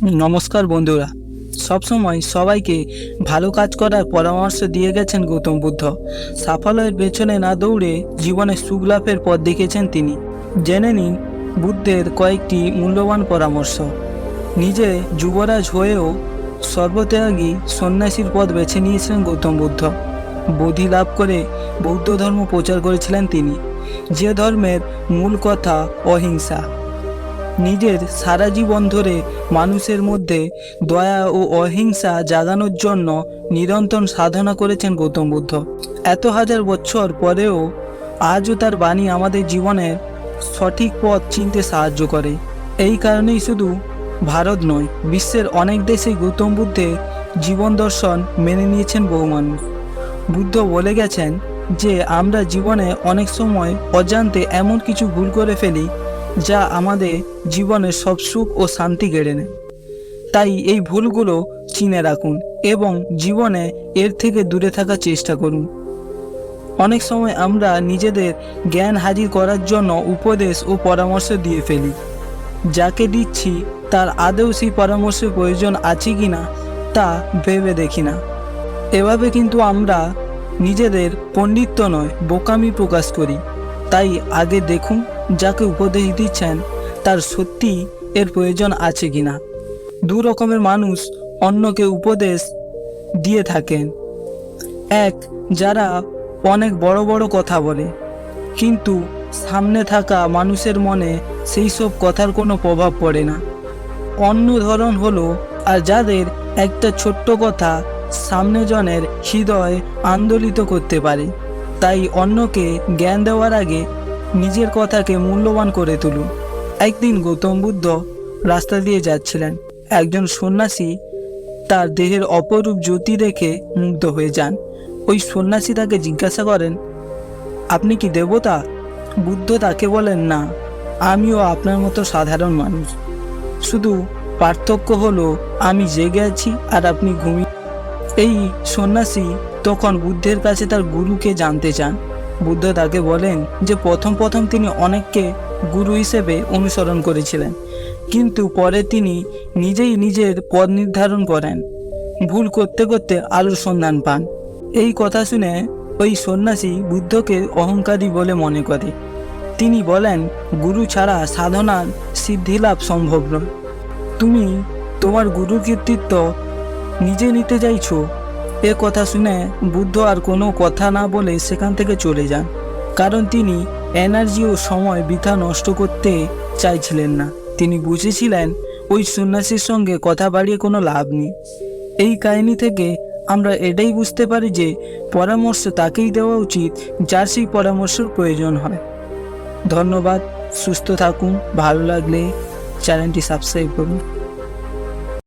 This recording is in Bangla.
নমস্কার বন্ধুরা। সবসময় সবাইকে ভালো কাজ করার পরামর্শ দিয়ে গেছেন গৌতম বুদ্ধ। সাফল্যের পেছনে না দৌড়ে জীবনে সুখ লাভের পথ দেখিয়েছেন তিনি। জেনে নিন বুদ্ধের কয়েকটি মূল্যবান পরামর্শ। নিজে যুবরাজ হয়েও সর্বত্যাগী সন্ন্যাসীর পথ বেছে নিয়েছিলেন গৌতম বুদ্ধ। বোধি লাভ করে বৌদ্ধ ধর্ম প্রচার করেছিলেন তিনি, যে ধর্মের মূল কথা অহিংসা। নিজের সারা জীবন ধরে মানুষের মধ্যে দয়া ও অহিংসা জাগানোর জন্য নিরন্তর সাধনা করেছেন গৌতম বুদ্ধ। এত হাজার বছর পরেও আজও তার বাণী আমাদের জীবনের সঠিক পথ চিনতে সাহায্য করে। এই কারণেই শুধু ভারত নয়, বিশ্বের অনেক দেশেই গৌতম বুদ্ধের জীবন দর্শন মেনে নিয়েছেন বহু মানুষ। বুদ্ধ বলে গেছেন যে আমরা জীবনে অনেক সময় অজান্তে এমন কিছু ভুল করে ফেলি যা আমাদের জীবনের সব সুখ ও শান্তি কেড়ে নেয়। তাই এই ভুলগুলো চিনে রাখুন এবং জীবনে এর থেকে দূরে থাকার চেষ্টা করুন। অনেক সময় আমরা নিজেদের জ্ঞান হাজির করার জন্য উপদেশ ও পরামর্শ দিয়ে ফেলি। যাকে দিচ্ছি তার আদৌ সেই পরামর্শের প্রয়োজন আছে কি না তা ভেবে দেখি না। এভাবে কিন্তু আমরা নিজেদের পণ্ডিত্য নয়, বোকামি প্রকাশ করি। তাই আগে দেখুন যাকে উপদেশ দিচ্ছেন তার সত্যি এর প্রয়োজন আছে কিনা। দু রকমের মানুষ অন্যকে উপদেশ দিয়ে থাকেন। এক, যারা অনেক বড় বড় কথা বলে কিন্তু সামনে থাকা মানুষের মনে সেই সব কথার কোনো প্রভাব পড়ে না। অন্য ধরন হলো আর যাদের একটা ছোট্ট কথা সামনে জনের হৃদয় আন্দোলিত করতে পারে। তাই অন্যকে জ্ঞান দেওয়ার আগে নিজের কথাকে মূল্যবান করে তুলুন। একদিন গৌতম বুদ্ধ রাস্তা দিয়ে যাচ্ছিলেন। একজন সন্ন্যাসী তার দেহের অপরূপ জ্যোতি দেখে মুগ্ধ হয়ে যান। ওই সন্ন্যাসী তাকে জিজ্ঞাসা করেন, আপনি কি দেবতা? বুদ্ধ তাকে বলেন, না, আমিও আপনার মতো সাধারণ মানুষ। শুধু পার্থক্য হলো আমি জেগে আছি আর আপনি ঘুমিয়ে। এই সন্ন্যাসী তখন বুদ্ধের কাছে তার গুরুকে জানতে চান। বুদ্ধ তাকে বলেন যে প্রথম তিনি অনেককে গুরু হিসেবে অনুসরণ করেছিলেন, কিন্তু পরে তিনি নিজেই নিজের পথ নির্ধারণ করেন। ভুল করতে করতে আলোর সন্ধান পান। এই কথা শুনে ওই সন্ন্যাসী বুদ্ধকে অহংকারী বলে মনে করে। তিনি বলেন, গুরু ছাড়া সাধনার সিদ্ধিলাভ সম্ভব নয়। তুমি তোমার গুরুর কৃতিত্ব নিজে নিতে চাইছো। এ কথা শুনে বুদ্ধ আর কোনো কথা না বলে সেখান থেকে চলে যান, কারণ তিনি এনার্জি ও সময় বৃথা নষ্ট করতে চাইছিলেন না। তিনি বুঝেছিলেন ওই সন্ন্যাসীর সঙ্গে কথা বাড়িয়ে কোনো লাভ নেই। এই কাহিনী থেকে আমরা এটাই বুঝতে পারি যে পরামর্শ তাকেই দেওয়া উচিত যার সেই পরামর্শের প্রয়োজন হয়। ধন্যবাদ। সুস্থ থাকুন। ভালো লাগলে চ্যানেলটি সাবস্ক্রাইব করুন।